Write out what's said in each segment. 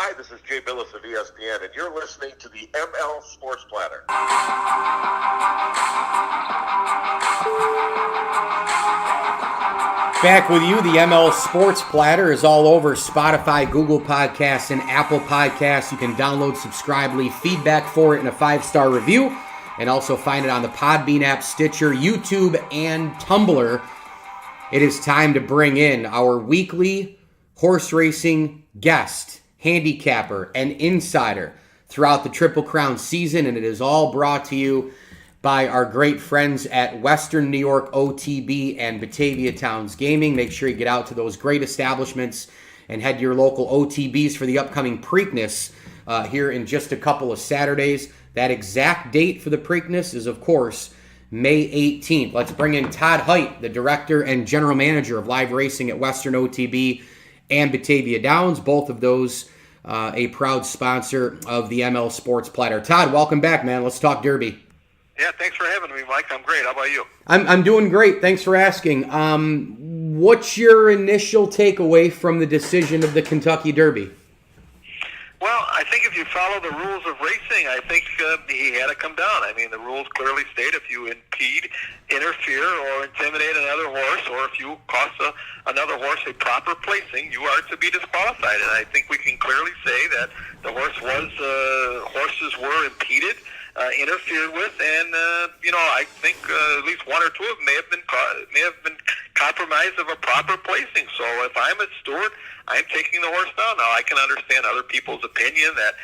Hi, this is Jay Billis of ESPN, and you're listening to the ML Sports Platter. Back with you. The ML Sports Platter is all over Spotify, Google Podcasts, and Apple Podcasts. You can download, subscribe, leave feedback for it, and a 5-star review. And also find it on the Podbean app, Stitcher, YouTube, and Tumblr. It is time to bring in our weekly horse racing guest, handicapper, and insider throughout the Triple Crown season. And it is all brought to you by our great friends at Western New York OTB and Batavia Towns Gaming. Make sure you get out to those great establishments and head to your local OTBs for the upcoming Preakness here in just a couple of Saturdays. That exact date for the Preakness is, of course, May 18th. Let's bring in Todd Haight, the director and general manager of live racing at Western OTB and Batavia Downs. Both of those a proud sponsor of the ML Sports Platter. Todd, welcome back, man. Let's talk Derby. Yeah, thanks for having me, Mike. I'm great. How about you? I'm doing great. Thanks for asking. What's your initial takeaway from the decision of the Kentucky Derby? Well, I think if you follow the rules of racing, I think he had to come down. I mean, the rules clearly state if you impede, interfere, or intimidate another horse, or if you cost another horse a proper placing, you are to be disqualified. And I think we can clearly say that the horses were impeded, interfered with, and I think at least one or two of them may have been compromised of a proper placing. So if I'm a steward, I'm taking the horse down. Now, I can understand other people's opinion that,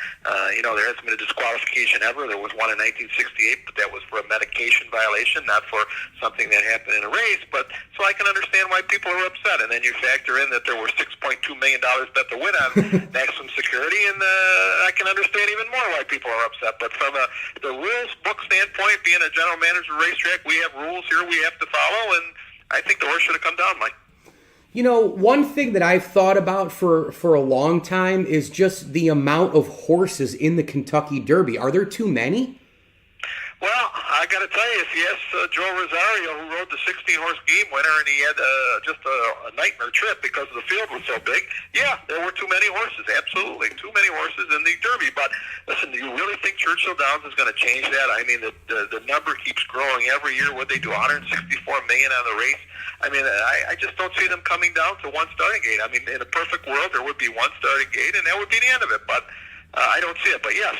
there hasn't been a disqualification ever. There was one in 1968, but that was for a medication violation, not for something that happened in a race. But so I can understand why people are upset. And then you factor in that there were $6.2 million bet to win on maximum security, and I can understand even more why people are upset. But from the rules book standpoint, being a general manager of a racetrack, we have rules here we have to follow, and I think the horse should have come down, Mike. You know, one thing that I've thought about for a long time is just the amount of horses in the Kentucky Derby. Are there too many? Well, I got to tell you, if you ask Joe Rosario, who rode the 16-horse game winner, and he had just a nightmare trip because the field was so big, yeah, there were too many horses, absolutely. Too many horses in the Derby. But listen, do you really think Churchill Downs is going to change that? I mean, the number keeps growing every year. What they do, $164 million on the race. I mean, I just don't see them coming down to one starting gate. I mean, in a perfect world, there would be one starting gate, and that would be the end of it. But I don't see it. But yes,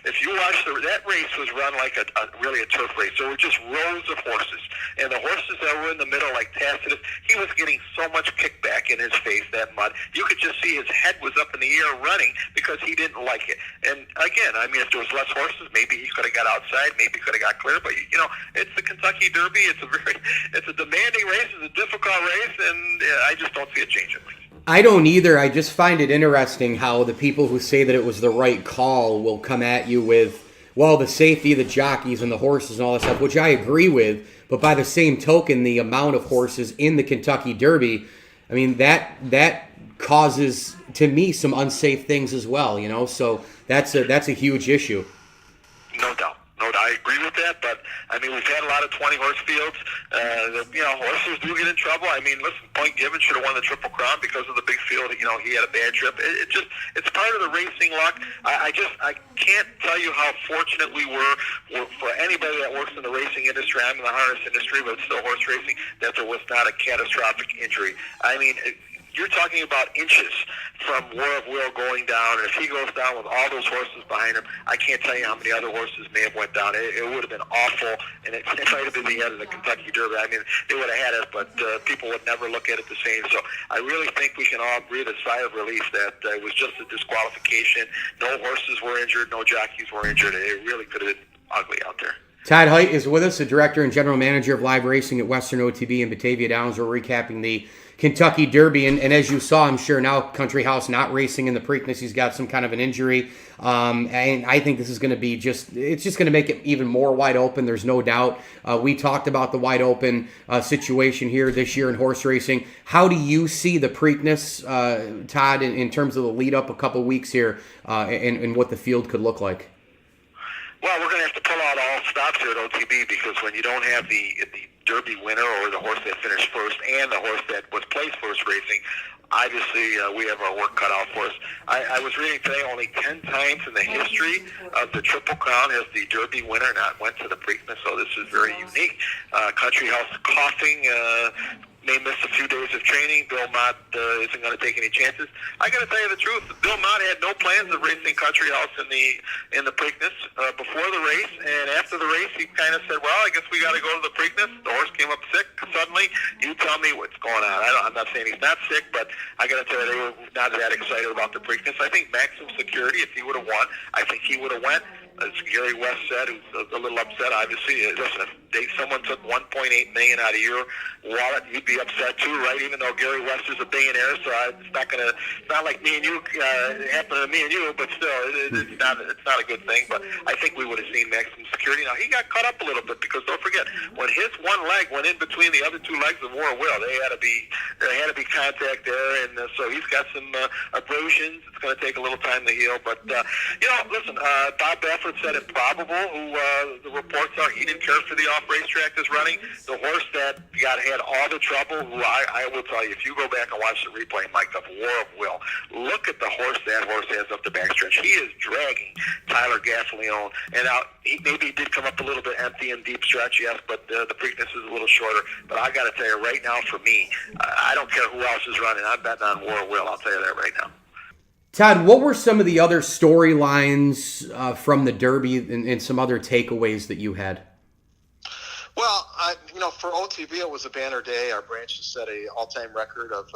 if you watch that race was run like really a turf race. There were just rows of horses, and the horses that were in the middle, like Tacitus, he was getting so much kickback in his face, that mud. You could just see his head was up in the air running because he didn't like it. And again, I mean, if there was less horses, maybe he could have got outside, maybe he could have got clear. But it's the Kentucky Derby. It's a demanding race. It's a difficult race, and I just don't see it changing. I don't either. I just find it interesting how the people who say that it was the right call will come at you with, well, the safety of the jockeys and the horses and all that stuff, which I agree with. But by the same token, the amount of horses in the Kentucky Derby, I mean, that causes, to me, some unsafe things as well, So that's a huge issue. No doubt. I agree with that, but I mean, we've had a lot of 20-horse fields. Horses do get in trouble. I mean, listen, Point Given should have won the Triple Crown because of the big field. He had a bad trip. It's part of the racing luck. I can't tell you how fortunate we were for anybody that works in the racing industry. I'm in the harness industry, but it's still horse racing, that there was not a catastrophic injury. I mean, you're talking about inches from War of Will going down, and if he goes down with all those horses behind him, I can't tell you how many other horses may have went down. It would have been awful, and it might have been the end of the Kentucky Derby. I mean, they would have had it, but people would never look at it the same. So I really think we can all breathe a sigh of relief that it was just a disqualification. No horses were injured, no jockeys were injured. It really could have been ugly out there. Todd Haight is with us, the director and general manager of live racing at Western OTB and Batavia Downs. We're recapping the Kentucky Derby, and as you saw, I'm sure now Country House not racing in the Preakness. He's got some kind of an injury, and I think this is going to be it's just going to make it even more wide open. There's no doubt. We talked about the wide open situation here this year in horse racing. How do you see the Preakness, Todd, in terms of the lead up a couple weeks here, and what the field could look like? Well, we're going to have to pull out all stops here at OTB, because when you don't have the Derby winner or the horse that finished first and the horse that was placed first racing, obviously we have our work cut out for us. I was reading today only 10 times in the history of the Triple Crown has the Derby winner not went to the Preakness, so this is very unique. Country House coughing. May miss a few days of training. Bill Mott isn't going to take any chances. I got to tell you the truth. Bill Mott had no plans of racing Country House in the Preakness before the race, and after the race, he kind of said, "Well, I guess we got to go to the Preakness." The horse came up sick suddenly. You tell me what's going on. I'm not saying he's not sick, but I got to tell you they were not that excited about the Preakness. I think Maximum Security, if he would have won, I think he would have went. As Gary West said, who's a little upset, obviously. Listen, if someone took $1.8 million out of your wallet, you'd be upset too, right? Even though Gary West is a billionaire, so it's not like me and you, it happened to me and you, but still, it's not a good thing. But I think we would have seen Maximum Security. Now, he got cut up a little bit because don't forget, when his one leg went in between the other two legs of War Will, there had to be contact there, and so he's got some abrasions. It's going to take a little time to heal, but listen, Bob Baffert said improbable, who the reports are he didn't care for the off-racetrack this running. The horse that had all the trouble, who I will tell you, if you go back and watch the replay, Mike, of War of Will, look at the horse that horse has up the backstretch. He is dragging Tyler Gaffalione, and maybe he did come up a little bit empty and deep stretch, yes, but the Preakness is a little shorter. But I got to tell you right now, for me, I don't care who else is running. I'm betting on War of Will. I'll tell you that right now. Todd, what were some of the other storylines from the Derby and some other takeaways that you had? Well, for OTB, it was a banner day. Our branches set a all-time record of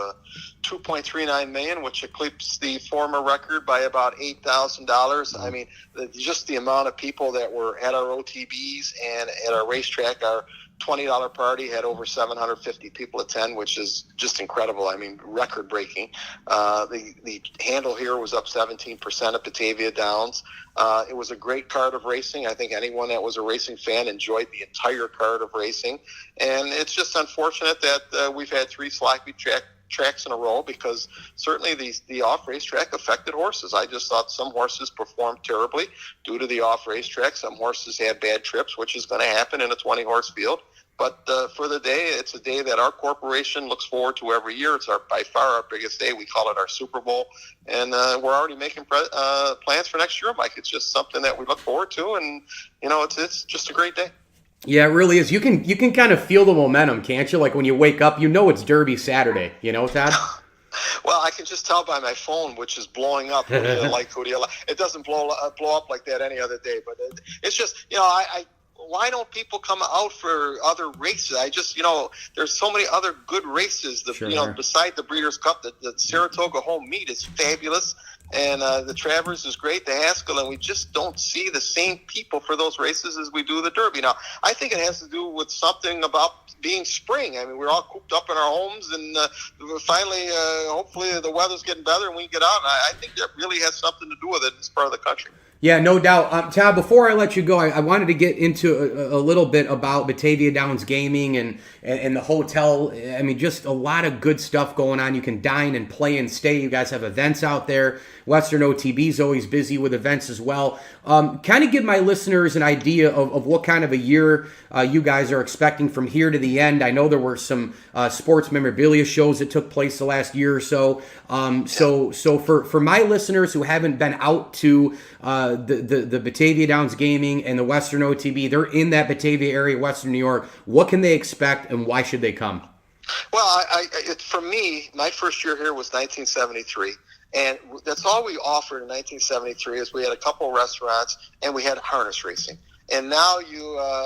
$2.39 million, which eclipsed the former record by about $8,000. I mean, just the amount of people that were at our OTBs and at our racetrack, our $20 party had over 750 people attend, which is just incredible. I mean, record-breaking. The handle here was up 17% at Batavia Downs. It was a great card of racing. I think anyone that was a racing fan enjoyed the entire card of racing. And it's just unfortunate that we've had three sloppy tracks in a row, because certainly the off racetrack affected horses. I just thought some horses performed terribly due to the off racetrack. Some horses had bad trips, which is going to happen in a 20 horse field. But for the day, it's a day that our corporation looks forward to every year. It's by far our biggest day. We call it our Super Bowl. And we're already making plans for next year, Mike. It's just something that we look forward to. And, it's just a great day. Yeah, it really is. You can kind of feel the momentum, can't you? Like when you wake up, it's Derby Saturday, Todd? Well, I can just tell by my phone, which is blowing up. Who do you like? It doesn't blow up like that any other day. But it's just, why don't people come out for other races? I just, there's so many other good races. Beside the Breeders' Cup, the Saratoga home meet is fabulous. And the Travers is great, the Haskell, and we just don't see the same people for those races as we do the Derby. Now, I think it has to do with something about being spring. I mean, we're all cooped up in our homes, and finally, hopefully the weather's getting better and we can get out. And I think that really has something to do with it in this part of the country. Yeah, no doubt. Todd, before I let you go, I wanted to get into a little bit about Batavia Downs Gaming and the hotel. I mean, just a lot of good stuff going on. You can dine and play and stay. You guys have events out there. Western OTB is always busy with events as well. Kind of give my listeners an idea of what kind of a year you guys are expecting from here to the end. I know there were some sports memorabilia shows that took place the last year or so. So for my listeners who haven't been out to the Batavia Downs Gaming and the Western OTB, they're in that Batavia area, Western New York. What can they expect and why should they come? Well, for me, my first year here was 1973. And that's all we offered in 1973 is we had a couple restaurants and we had harness racing. And now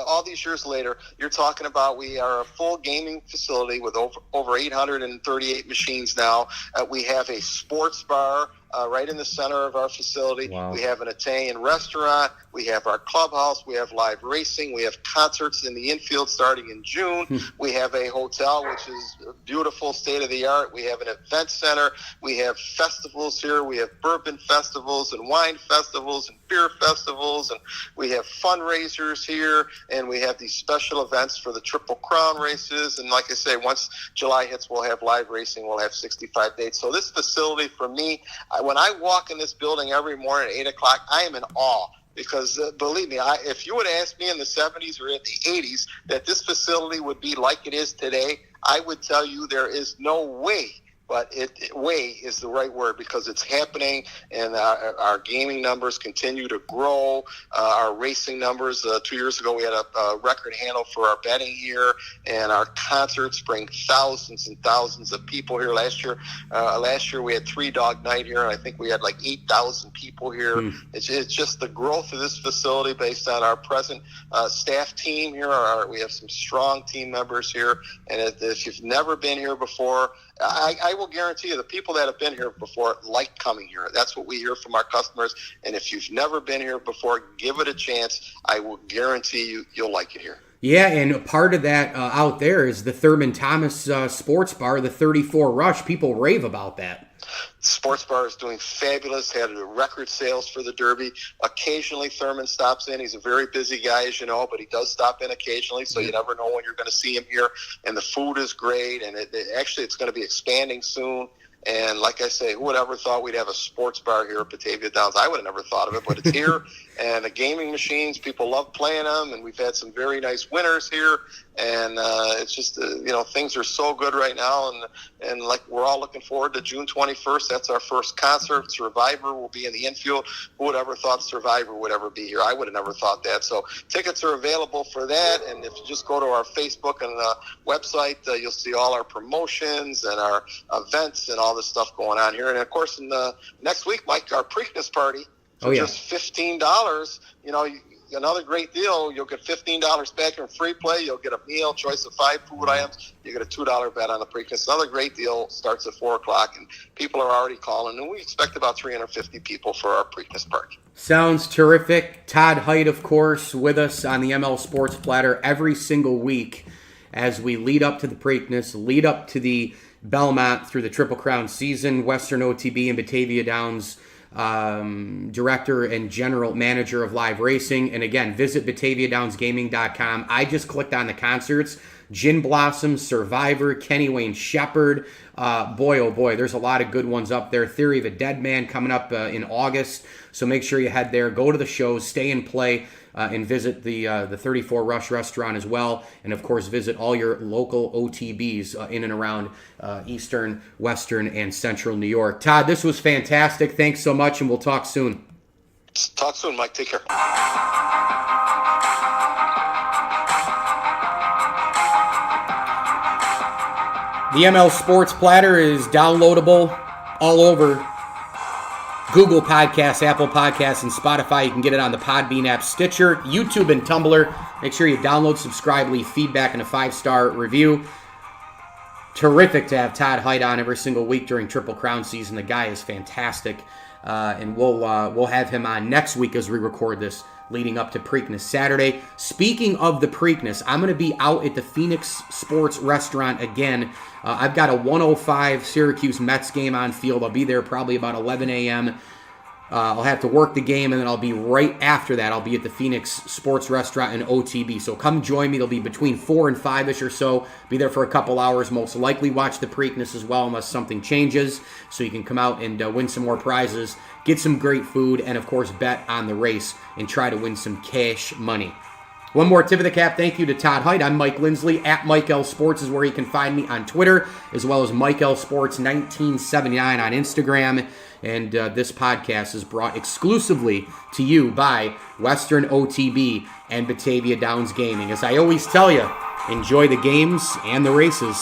all these years later, you're talking about we are a full gaming facility with over 838 machines now. We have a sports bar right in the center of our facility. Wow. We have an Italian restaurant. We have our clubhouse. We have live racing. We have concerts in the infield starting in June. We have a hotel, which is beautiful, state-of-the-art. We have an event center. We have festivals here. We have bourbon festivals and wine festivals and beer festivals. And we have fundraisers here. And we have these special events for the Triple Crown races. And like I say, once July hits, we'll have live racing. We'll have 65 dates. So this facility, for me, when I walk in this building every morning at 8 o'clock, I am in awe. Because believe me, if you would ask me in the 70s or in the 80s that this facility would be like it is today, I would tell you there is no way. but way is the right word because it's happening, and our gaming numbers continue to grow. Our racing numbers, 2 years ago we had a record handle for our betting year, and our concerts bring thousands and thousands of people here. Last year we had 3 Dog Night here, and I think we had like 8,000 people here. It's just the growth of this facility based on our present staff team here. We have some strong team members here, and if you've never been here before, I will guarantee you the people that have been here before like coming here. That's what we hear from our customers, and if you've never been here before, give it a chance. I will guarantee you'll like it here. Yeah, and part of that out there is the Thurman Thomas Sports Bar, the 34 Rush. People rave about that. Sports Bar is doing fabulous, had record sales for the Derby. Occasionally Thurman stops in. He's a very busy guy, as you know, but he does stop in occasionally, so you never know when you're going to see him here. And the food is great, and it's going to be expanding soon. And like I say, who would ever thought we'd have a sports bar here at Batavia Downs? I would have never thought of it, but it's here. And the gaming machines, people love playing them, and we've had some very nice winners here. And it's just, things are so good right now. And like we're all looking forward to June 21st. That's our first concert. Survivor will be in the infield. Who would ever thought Survivor would ever be here? I would have never thought that. So tickets are available for that. And if you just go to our Facebook and website, you'll see all our promotions and our events and all this stuff going on here. And of course, in next week, Mike, our Preakness party for just $15. Another great deal. You'll get $15 back in free play. You'll get a meal, choice of 5 food items. You get a $2 bet on the Preakness. Another great deal. Starts at 4 o'clock, and people are already calling. And we expect about 350 people for our Preakness party. Sounds terrific. Todd Haight, of course, with us on the ML Sports Platter every single week as we lead up to the Preakness, lead up to the Belmont through the Triple Crown season. Western OTB and Batavia Downs director and general manager of live racing. And again, visit BataviaDownsGaming.com. I just clicked on the concerts. Gin Blossom, Survivor, Kenny Wayne Shepherd. Boy, oh boy, there's a lot of good ones up there. Theory of a Dead Man coming up in August. So make sure you head there, go to the shows, stay and play, and visit the 34 Rush restaurant as well. And of course, visit all your local OTBs in and around Eastern, Western, and Central New York. Todd, this was fantastic. Thanks so much, and we'll talk soon. Talk soon, Mike. Take care. The ML Sports Platter is downloadable all over Google Podcasts, Apple Podcasts, and Spotify. You can get it on the Podbean app, Stitcher, YouTube, and Tumblr. Make sure you download, subscribe, leave feedback, and a 5-star review. Terrific to have Todd Haight on every single week during Triple Crown season. The guy is fantastic. And we'll have him on next week as we record this, leading up to Preakness Saturday. Speaking of the Preakness, I'm going to be out at the Phoenix Sports Restaurant again. I've got a 1:05 Syracuse Mets game on field. I'll be there probably about 11 a.m. I'll have to work the game, and then I'll be right after that. I'll be at the Phoenix Sports Restaurant in OTB. So come join me. It'll be between 4 and 5-ish or so. Be there for a couple hours. Most likely watch the Preakness as well unless something changes. So you can come out and win some more prizes, get some great food, and of course bet on the race and try to win some cash money. One more tip of the cap. Thank you to Todd Haight. I'm Mike Lindsley. At Mike L Sports is where you can find me on Twitter, as well as Mike L Sports 1979 on Instagram. And this podcast is brought exclusively to you by Western OTB and Batavia Downs Gaming. As I always tell you, enjoy the games and the races.